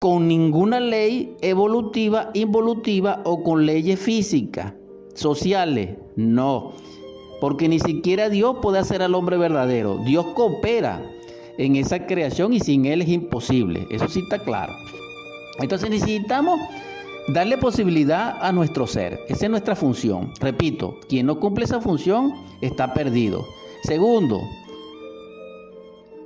con ninguna ley evolutiva, involutiva o con leyes físicas, sociales. No, porque ni siquiera Dios puede hacer al hombre verdadero. Dios coopera en esa creación y sin Él es imposible. Eso sí está claro. Entonces necesitamos darle posibilidad a nuestro ser. Esa es nuestra función. Repito, quien no cumple esa función está perdido. Segundo,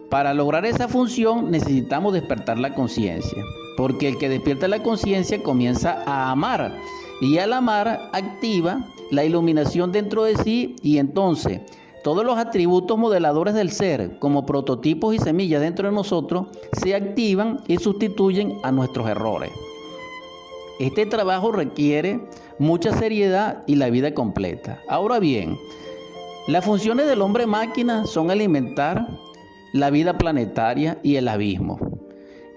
para lograr esa función necesitamos despertar la conciencia, porque el que despierta la conciencia comienza a amar, y al amar activa la iluminación dentro de sí, y entonces todos los atributos modeladores del ser, como prototipos y semillas dentro de nosotros, se activan y sustituyen a nuestros errores. Este trabajo requiere mucha seriedad y la vida completa. Ahora bien, las funciones del hombre máquina son alimentar la vida planetaria y el abismo.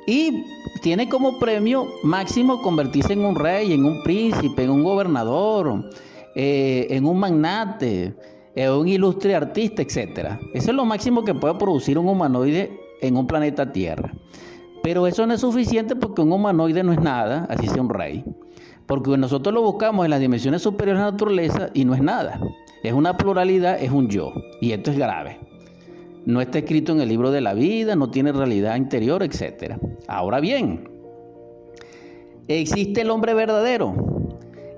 Y tiene como premio máximo convertirse en un rey, en un príncipe, en un gobernador, en un magnate, en un ilustre artista, etc. Eso es lo máximo que puede producir un humanoide en un planeta Tierra. Pero eso no es suficiente, porque un humanoide no es nada, así sea un rey. Porque nosotros lo buscamos en las dimensiones superiores de la naturaleza y no es nada. Es una pluralidad, es un yo. Y esto es grave. No está escrito en el libro de la vida, no tiene realidad interior, etc. Ahora bien, existe el hombre verdadero.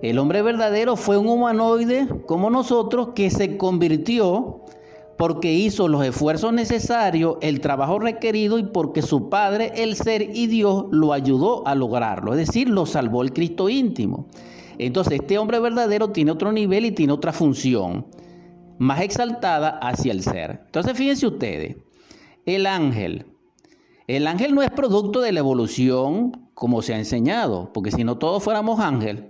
El hombre verdadero fue un humanoide como nosotros que se convirtió porque hizo los esfuerzos necesarios, el trabajo requerido, y porque su Padre, el Ser y Dios, lo ayudó a lograrlo. Es decir, lo salvó el Cristo íntimo. Entonces, este hombre verdadero tiene otro nivel y tiene otra función más exaltada hacia el ser. Entonces, fíjense ustedes, el ángel no es producto de la evolución como se ha enseñado, porque si no todos fuéramos ángeles.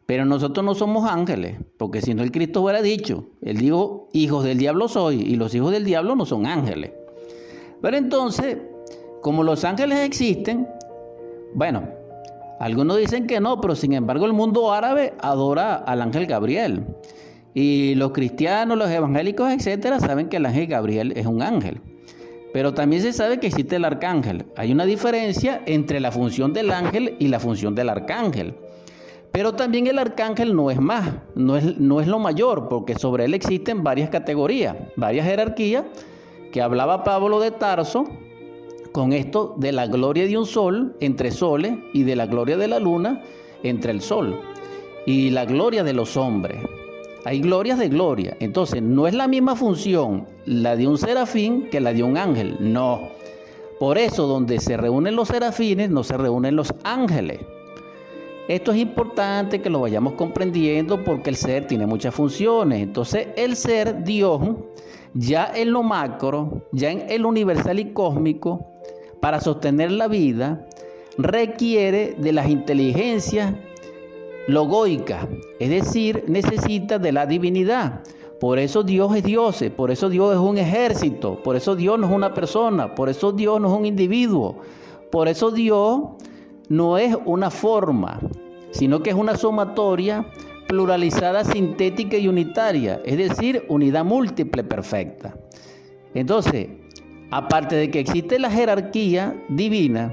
Pero nosotros no somos ángeles, porque si no el Cristo hubiera dicho, Él dijo, hijos del diablo soy, y los hijos del diablo no son ángeles. Pero entonces, como los ángeles existen, bueno, algunos dicen que no, pero sin embargo el mundo árabe adora al ángel Gabriel. Y los cristianos, los evangélicos, etcétera, saben que el ángel Gabriel es un ángel. Pero también se sabe que existe el arcángel. Hay una diferencia entre la función del ángel y la función del arcángel. Pero también el arcángel no es más, no es lo mayor, porque sobre él existen varias categorías, varias jerarquías, que hablaba Pablo de Tarso con esto de la gloria de un sol entre soles y de la gloria de la luna entre el sol y la gloria de los hombres. Hay glorias de gloria. Entonces, no es la misma función la de un serafín que la de un ángel. No. Por eso, donde se reúnen los serafines, no se reúnen los ángeles. Esto es importante que lo vayamos comprendiendo, porque el ser tiene muchas funciones. Entonces, el ser, Dios, ya en lo macro, ya en el universal y cósmico, para sostener la vida, requiere de las inteligencias logoica, es decir, necesita de la divinidad. Por eso Dios es Dios, por eso Dios es un ejército, por eso Dios no es una persona, por eso Dios no es un individuo, por eso Dios no es una forma, sino que es una sumatoria pluralizada, sintética y unitaria, es decir, unidad múltiple perfecta. Entonces, aparte de que existe la jerarquía divina,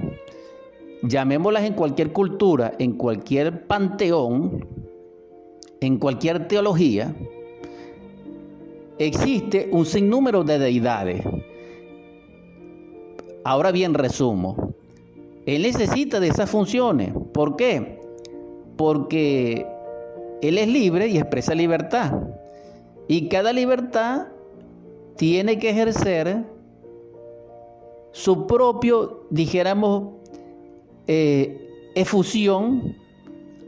llamémoslas en cualquier cultura, en cualquier panteón, en cualquier teología, existe un sinnúmero de deidades. Ahora bien, resumo. Él necesita de esas funciones. ¿Por qué? Porque Él es libre y expresa libertad. Y cada libertad tiene que ejercer su propio, dijéramos, efusión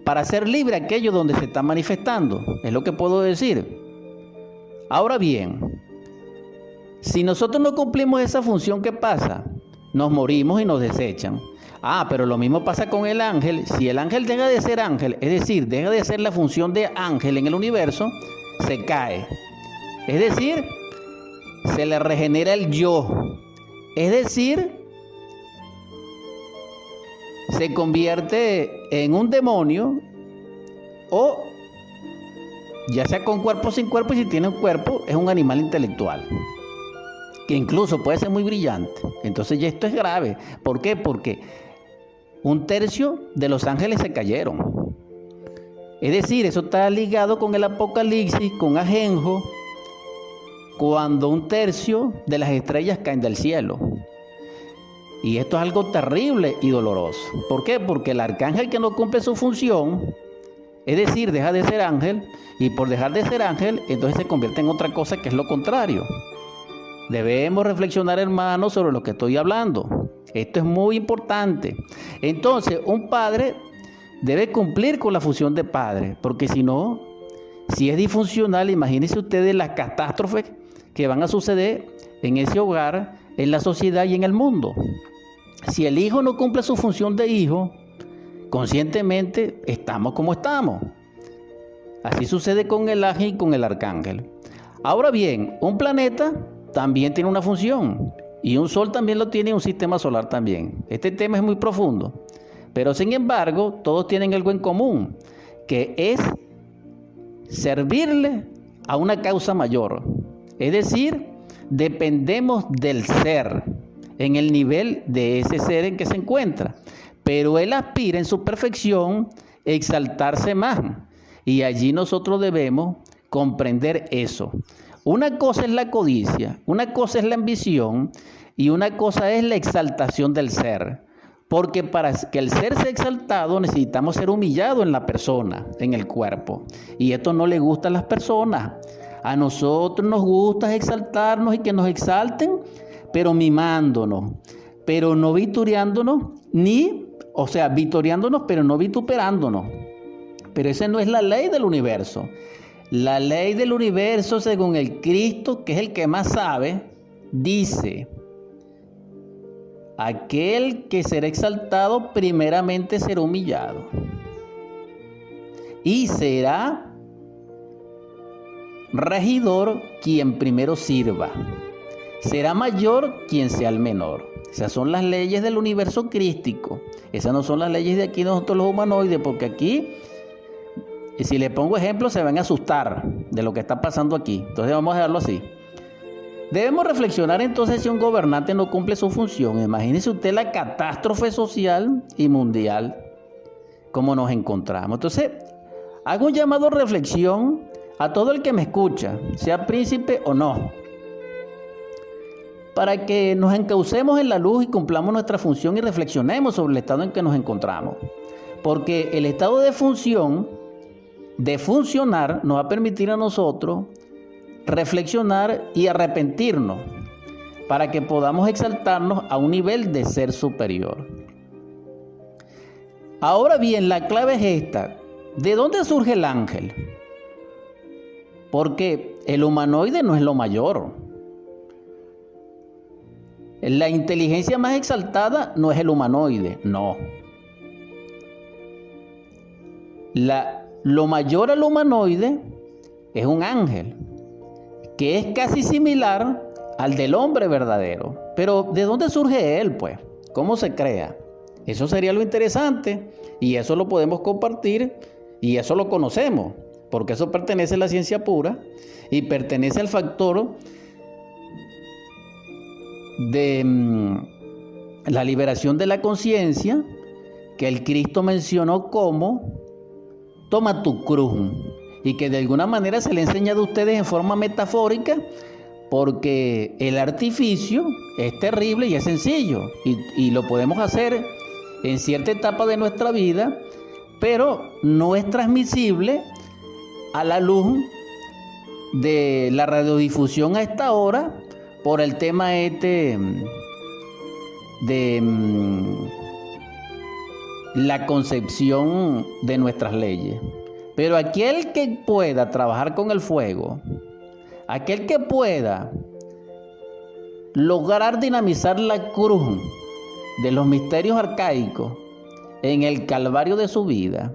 para hacer libre aquello donde se está manifestando. Es lo que puedo decir. Ahora bien, si nosotros no cumplimos esa función, ¿qué pasa? Nos morimos y nos desechan. Pero lo mismo pasa con el ángel. Si el ángel deja de ser ángel, es decir, deja de ser la función de ángel en el universo, se cae. Es decir, se le regenera el yo. Es decir, se convierte en un demonio, o ya sea con cuerpo o sin cuerpo, y si tiene un cuerpo es un animal intelectual, que incluso puede ser muy brillante. Entonces ya esto es grave. ¿Por qué? Porque un tercio de los ángeles se cayeron. Es decir, eso está ligado con el Apocalipsis, con Ajenjo, cuando un tercio de las estrellas caen del cielo. Y esto es algo terrible y doloroso. ¿Por qué? Porque el arcángel que no cumple su función, es decir, deja de ser ángel, y por dejar de ser ángel, entonces se convierte en otra cosa que es lo contrario. Debemos reflexionar, hermanos, sobre lo que estoy hablando. Esto es muy importante. Entonces, un padre debe cumplir con la función de padre, porque si no, si es disfuncional, imagínense ustedes las catástrofes que van a suceder en ese hogar, en la sociedad y en el mundo. Si el hijo no cumple su función de hijo, conscientemente estamos como estamos. Así sucede con el ángel y con el arcángel. Ahora bien, un planeta también tiene una función y un sol también lo tiene, un sistema solar también. Este tema es muy profundo, pero sin embargo todos tienen algo en común, que es servirle a una causa mayor. Es decir, dependemos del ser, en el nivel de ese ser en que se encuentra, pero él aspira en su perfección a exaltarse más, y allí nosotros debemos comprender eso. Una cosa es la codicia, una cosa es la ambición y una cosa es la exaltación del ser. Porque para que el ser sea exaltado necesitamos ser humillados en la persona, en el cuerpo. Y esto no le gusta a las personas. A nosotros nos gusta exaltarnos y que nos exalten, pero mimándonos, pero no vitoreándonos, vitoreándonos, pero no vituperándonos. Pero esa no es la ley del universo. La ley del universo, según el Cristo, que es el que más sabe, dice: aquel que será exaltado primeramente será humillado, y será regidor quien primero sirva, será mayor quien sea el menor. Esas son las leyes del universo crístico. Esas no son las leyes de aquí nosotros los humanoides, porque aquí, si le pongo ejemplos, se van a asustar de lo que está pasando aquí. Entonces vamos a dejarlo así. Debemos reflexionar entonces si un gobernante no cumple su función. Imagínese usted la catástrofe social y mundial como nos encontramos. Entonces, hago un llamado a reflexión a todo el que me escucha, sea príncipe o no, para que nos encaucemos en la luz y cumplamos nuestra función y reflexionemos sobre el estado en que nos encontramos. Porque el estado de función, de funcionar, nos va a permitir a nosotros reflexionar y arrepentirnos para que podamos exaltarnos a un nivel de ser superior. Ahora bien, la clave es esta: ¿de dónde surge el ángel? Porque el humanoide no es lo mayor. La inteligencia más exaltada no es el humanoide, no. Lo mayor al humanoide es un ángel, que es casi similar al del hombre verdadero. Pero ¿de dónde surge él, pues? ¿Cómo se crea? Eso sería lo interesante, y eso lo podemos compartir, y eso lo conocemos, porque eso pertenece a la ciencia pura y pertenece al factor de la liberación de la conciencia, que el Cristo mencionó como toma tu cruz, y que de alguna manera se le ha enseñado a ustedes en forma metafórica, porque el artificio es terrible y es sencillo, y lo podemos hacer en cierta etapa de nuestra vida, pero no es transmisible a la luz de la radiodifusión a esta hora, por el tema de la concepción de nuestras leyes. Pero aquel que pueda trabajar con el fuego, aquel que pueda lograr dinamizar la cruz de los misterios arcaicos en el calvario de su vida,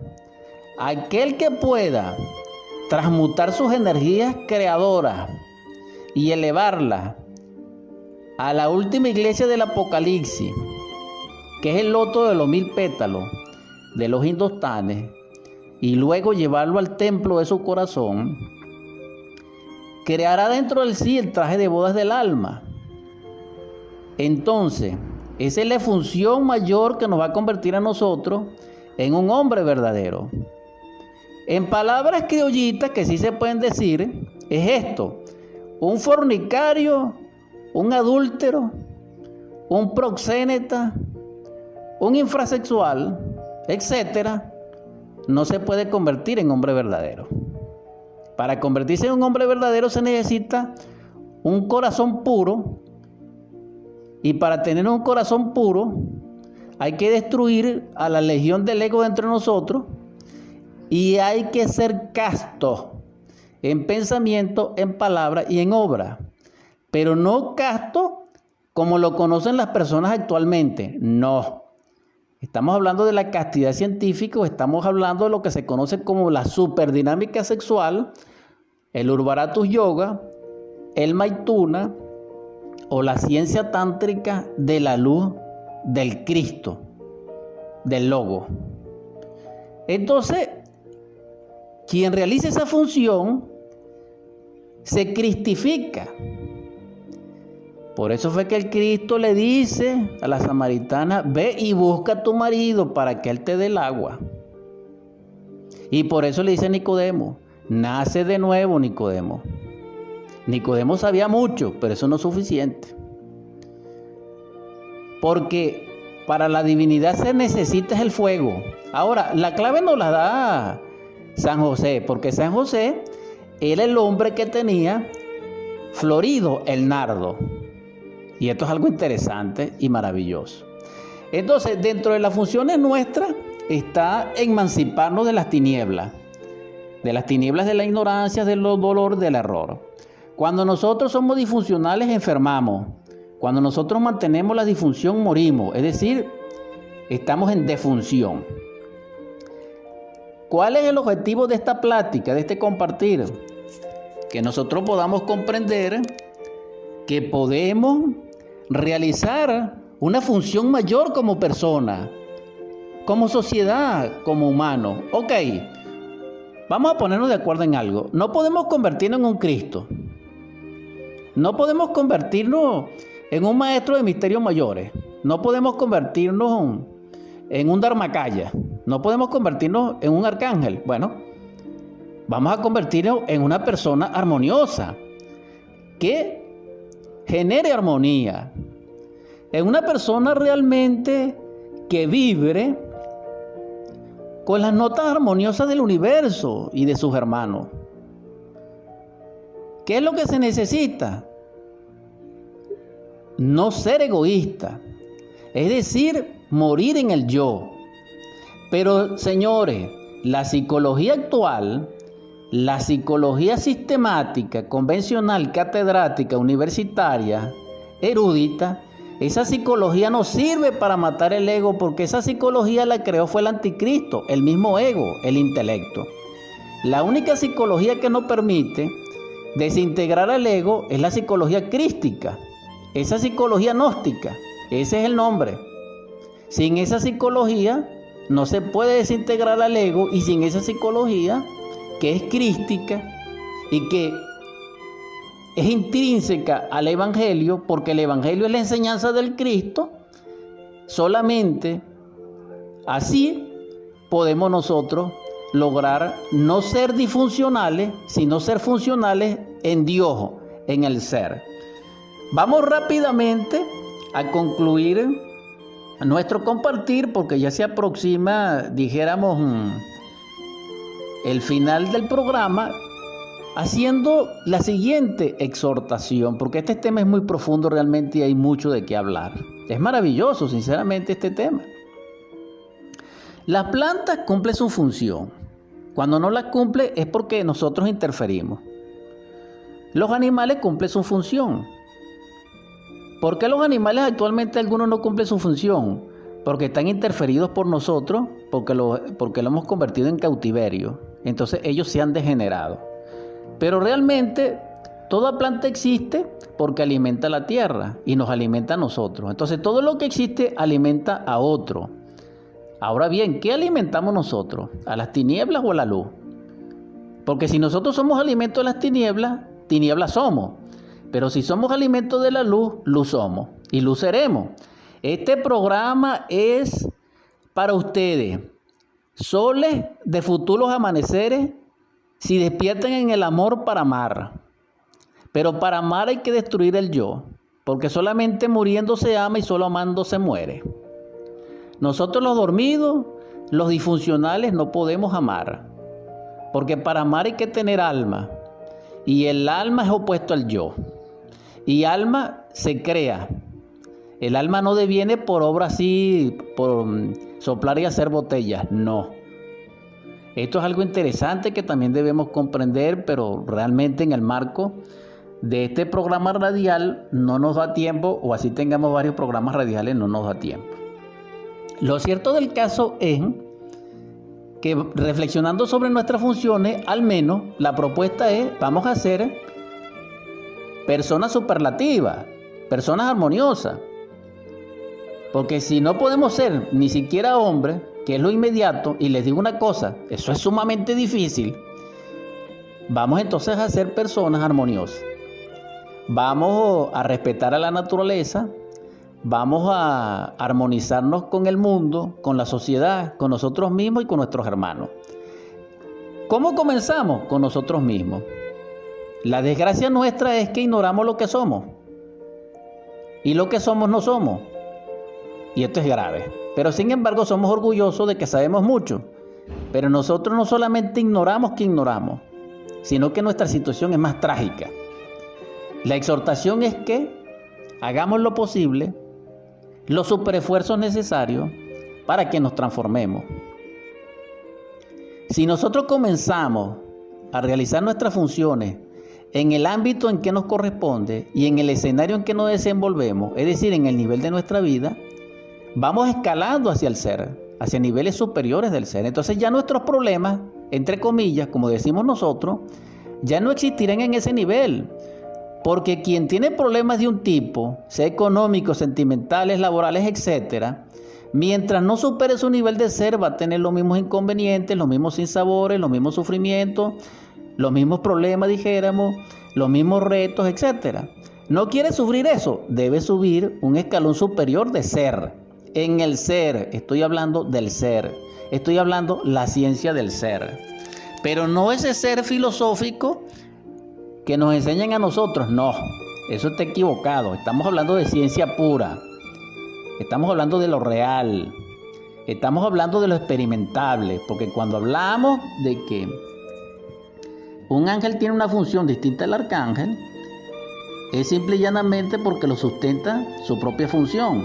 aquel que pueda transmutar sus energías creadoras y elevarlas a la última iglesia del Apocalipsis, que es el loto de los 1000 pétalos de los hindostanes, y luego llevarlo al templo de su corazón, creará dentro de sí el traje de bodas del alma. Entonces, Esa es la función mayor que nos va a convertir a nosotros en un hombre verdadero. En palabras criollitas que sí se pueden decir, es esto: un fornicario, un adúltero, un proxéneta, un infrasexual, etcétera, no se puede convertir en hombre verdadero. Para convertirse en un hombre verdadero se necesita un corazón puro, y para tener un corazón puro hay que destruir a la legión del ego dentro de nosotros, y hay que ser casto en pensamiento, en palabra y en obra. Pero no casto como lo conocen las personas actualmente. No. Estamos hablando de la castidad científica, o estamos hablando de lo que se conoce como la superdinámica sexual, el Urvaratus Yoga, el Maituna o la ciencia tántrica de la luz del Cristo, del Logo. Entonces, quien realiza esa función se cristifica. Por eso fue que el Cristo le dice a la samaritana: ve y busca a tu marido para que él te dé el agua. Y por eso le dice a Nicodemo: nace de nuevo, Nicodemo. Nicodemo sabía mucho, pero eso no es suficiente. Porque para la divinidad se necesita el fuego. Ahora, la clave nos la da San José, porque San José era el hombre que tenía florido el nardo. Y esto es algo interesante y maravilloso. Entonces, dentro de las funciones nuestras está emanciparnos de las tinieblas de la ignorancia, del dolor, del error. Cuando nosotros somos disfuncionales, enfermamos. Cuando nosotros mantenemos la disfunción, morimos. Es decir, estamos en defunción. ¿Cuál es el objetivo de esta plática, de este compartir? Que nosotros podamos comprender que podemos realizar una función mayor como persona, como sociedad, como humano. Ok, vamos a ponernos de acuerdo en algo. No podemos convertirnos en un Cristo. No podemos convertirnos en un maestro de misterios mayores. No podemos convertirnos en un Dharmakaya. No podemos convertirnos en un arcángel. Bueno, vamos a convertirnos en una persona armoniosa que genere armonía, en una persona realmente que vibre con las notas armoniosas del universo y de sus hermanos. ¿Qué es lo que se necesita? No ser egoísta, es decir, morir en el yo. Pero, señores, la psicología actual, la psicología sistemática, convencional, catedrática, universitaria, erudita, esa psicología no sirve para matar el ego, porque esa psicología la creó fue el anticristo, el mismo ego, el intelecto. La única psicología que nos permite desintegrar al ego es la psicología crística, esa psicología gnóstica, ese es el nombre. Sin esa psicología no se puede desintegrar al ego, y sin esa psicología que es crística y que es intrínseca al Evangelio, porque el Evangelio es la enseñanza del Cristo, solamente así podemos nosotros lograr no ser disfuncionales, sino ser funcionales en Dios, en el ser. Vamos rápidamente a concluir nuestro compartir, porque ya se aproxima, dijéramos, el final del programa, haciendo la siguiente exhortación, porque este tema es muy profundo realmente y hay mucho de qué hablar. Es maravilloso, sinceramente, este tema. Las plantas cumplen su función. Cuando no la cumple es porque nosotros interferimos. Los animales cumplen su función. ¿Por qué los animales actualmente algunos no cumplen su función? Porque están interferidos por nosotros, porque lo hemos convertido en cautiverio. Entonces ellos se han degenerado. Pero realmente toda planta existe porque alimenta la tierra y nos alimenta a nosotros. Entonces todo lo que existe alimenta a otro. Ahora bien, ¿qué alimentamos nosotros? ¿A las tinieblas o a la luz? Porque si nosotros somos alimento de las tinieblas, tinieblas somos. Pero si somos alimento de la luz, luz somos y luz seremos. Este programa es para ustedes, soles de futuros amaneceres, si despiertan en el amor para amar. Pero para amar hay que destruir el yo, porque solamente muriendo se ama y solo amando se muere. Nosotros los dormidos, los disfuncionales, no podemos amar, porque para amar hay que tener alma, y el alma es opuesto al yo, y alma se crea. El alma no deviene por obra así, por soplar y hacer botellas, no. Esto es algo interesante que también debemos comprender, pero realmente en el marco de este programa radial no nos da tiempo, o así tengamos varios programas radiales, no nos da tiempo. Lo cierto del caso es que reflexionando sobre nuestras funciones, al menos la propuesta es, vamos a ser personas superlativas, personas armoniosas. Porque si no podemos ser ni siquiera hombres, que es lo inmediato, y les digo una cosa, eso es sumamente difícil, vamos entonces a ser personas armoniosas. Vamos a respetar a la naturaleza, vamos a armonizarnos con el mundo, con la sociedad, con nosotros mismos y con nuestros hermanos. ¿Cómo comenzamos? Con nosotros mismos. La desgracia nuestra es que ignoramos lo que somos. Y lo que somos no somos. Y esto es grave. Pero sin embargo somos orgullosos de que sabemos mucho. Pero nosotros no solamente ignoramos que ignoramos, sino que nuestra situación es más trágica. La exhortación es que hagamos lo posible, los superesfuerzos necesarios para que nos transformemos. Si nosotros comenzamos a realizar nuestras funciones en el ámbito en que nos corresponde y en el escenario en que nos desenvolvemos, es decir, en el nivel de nuestra vida, vamos escalando hacia el ser, hacia niveles superiores del ser. Entonces ya nuestros problemas, entre comillas, como decimos nosotros, ya no existirán en ese nivel. Porque quien tiene problemas de un tipo, sea económicos, sentimentales, laborales, etc., mientras no supere su nivel de ser, va a tener los mismos inconvenientes, los mismos sinsabores, los mismos sufrimientos, los mismos problemas, dijéramos, los mismos retos, etc. ¿No quiere sufrir eso? Debe subir un escalón superior de ser. En el ser, estoy hablando del ser, estoy hablando la ciencia del ser. Pero no ese ser filosófico que nos enseñan a nosotros, no, eso está equivocado. Estamos hablando de ciencia pura, estamos hablando de lo real, estamos hablando de lo experimentable, porque cuando hablamos de que un ángel tiene una función distinta al arcángel, es simple y llanamente porque lo sustenta su propia función.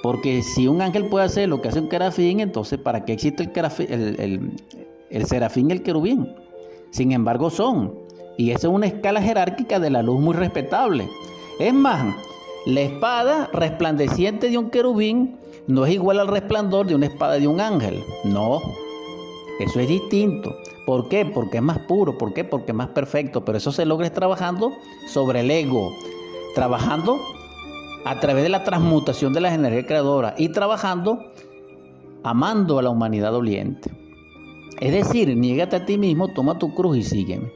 Porque si un ángel puede hacer lo que hace un querafín, entonces ¿para qué existe el serafín y el querubín? Sin embargo son. Y esa es una escala jerárquica de la luz muy respetable. Es más, la espada resplandeciente de un querubín no es igual al resplandor de una espada de un ángel. No, eso es distinto. ¿Por qué? Porque es más puro. ¿Por qué? Porque es más perfecto. Pero eso se logra trabajando sobre el ego, trabajando a través de la transmutación de las energías creadoras y trabajando amando a la humanidad doliente. Es decir, niégate a ti mismo, toma tu cruz y sígueme.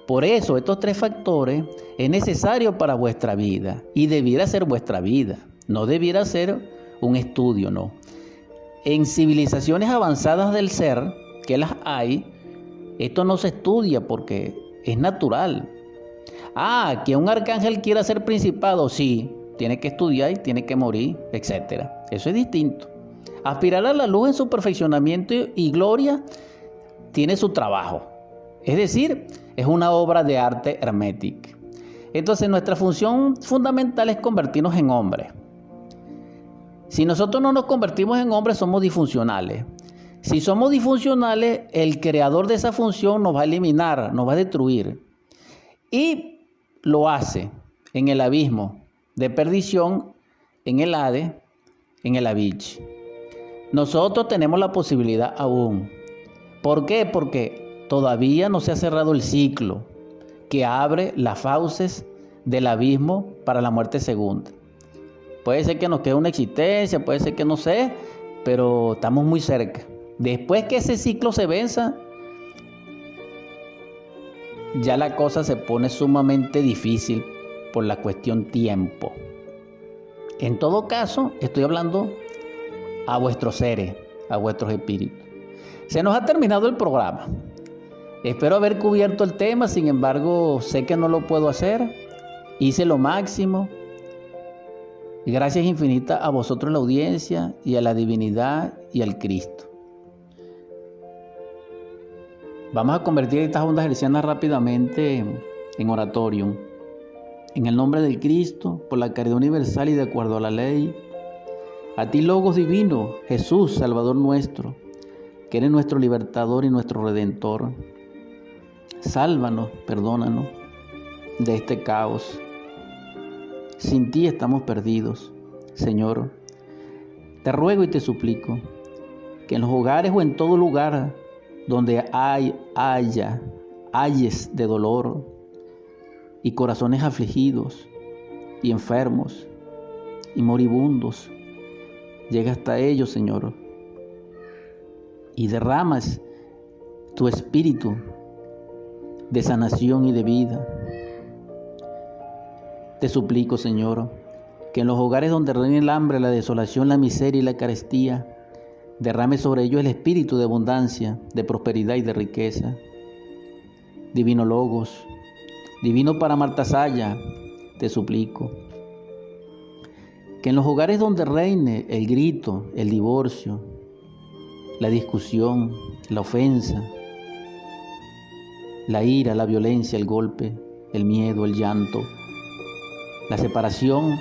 Por eso estos tres factores es necesario para vuestra vida y debiera ser vuestra vida, no debiera ser un estudio, no. En civilizaciones avanzadas del ser, que las hay, esto no se estudia porque es natural. Que un arcángel quiera ser principado, sí, tiene que estudiar y tiene que morir, etc. Eso es distinto. Aspirar a la luz en su perfeccionamiento y gloria tiene su trabajo. Es decir, es una obra de arte hermética. Entonces nuestra función fundamental es convertirnos en hombres. Si nosotros no nos convertimos en hombres, somos disfuncionales. Si somos disfuncionales, el creador de esa función nos va a eliminar, nos va a destruir. Y lo hace en el abismo de perdición, en el Hades, en el Avich. Nosotros tenemos la posibilidad aún. ¿Por qué? Porque todavía no se ha cerrado el ciclo que abre las fauces del abismo para la muerte segunda. Puede ser que nos quede una existencia, puede ser que no sé, pero estamos muy cerca. Después que ese ciclo se venza, ya la cosa se pone sumamente difícil por la cuestión tiempo. En todo caso, estoy hablando a vuestros seres, a vuestros espíritus. Se nos ha terminado el programa. Espero haber cubierto el tema, sin embargo, sé que no lo puedo hacer. Hice lo máximo. Y gracias infinitas a vosotros la audiencia y a la divinidad y al Cristo. Vamos a convertir estas ondas hercianas rápidamente en oratorio. En el nombre del Cristo, por la caridad universal y de acuerdo a la ley, a ti, Logos divino, Jesús, Salvador nuestro, que eres nuestro libertador y nuestro redentor, sálvanos, perdónanos de este caos. Sin ti estamos perdidos. Señor, te ruego y te suplico que en los hogares o en todo lugar donde hayes de dolor y corazones afligidos y enfermos y moribundos, llega hasta ellos, Señor, y derramas tu espíritu de sanación y de vida. Te suplico, Señor, que en los hogares donde reina el hambre, la desolación, la miseria y la carestía, derrame sobre ellos el espíritu de abundancia, de prosperidad y de riqueza. Divino Logos, divino Paramartasaya, te suplico que en los hogares donde reine el grito, el divorcio, la discusión, la ofensa, la ira, la violencia, el golpe, el miedo, el llanto, la separación,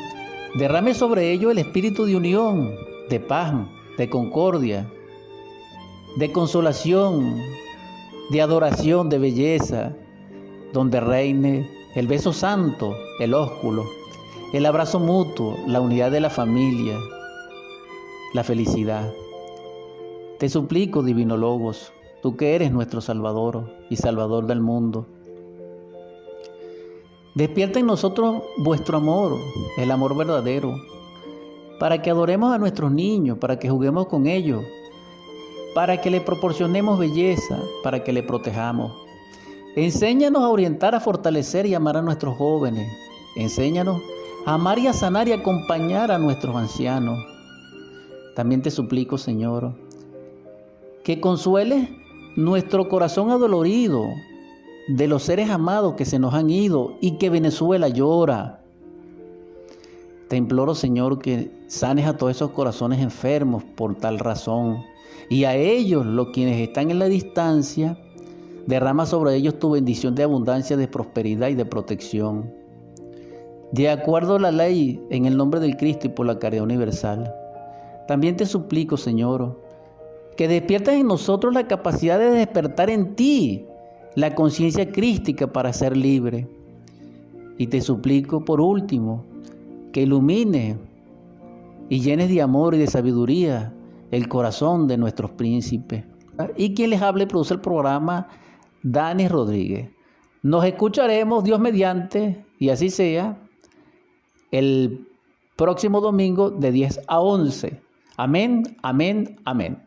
derrame sobre ellos el espíritu de unión, de paz, de concordia, de consolación, de adoración, de belleza, donde reine el beso santo, el ósculo, el abrazo mutuo, la unidad de la familia, la felicidad. Te suplico, Divino Logos, tú que eres nuestro Salvador y Salvador del mundo, despierta en nosotros vuestro amor, el amor verdadero, para que adoremos a nuestros niños, para que juguemos con ellos, para que le proporcionemos belleza, para que le protejamos. Enséñanos a orientar, a fortalecer y amar a nuestros jóvenes. Enséñanos a amar y a sanar y acompañar a nuestros ancianos. También te suplico, Señor, que consueles nuestro corazón adolorido de los seres amados que se nos han ido y que Venezuela llora. Te imploro, Señor, que sanes a todos esos corazones enfermos por tal razón. Y a ellos, los quienes están en la distancia, derrama sobre ellos tu bendición de abundancia, de prosperidad y de protección. De acuerdo a la ley, en el nombre del Cristo y por la caridad universal. También te suplico, Señor, que despiertes en nosotros la capacidad de despertar en ti la conciencia crística para ser libre. Y te suplico, por último, que ilumine y llenes de amor y de sabiduría el corazón de nuestros príncipes. Y quien les hable produce el programa, Dani Rodríguez. Nos escucharemos, Dios mediante, y así sea, el próximo domingo de 10 a 11. Amén, amén, amén.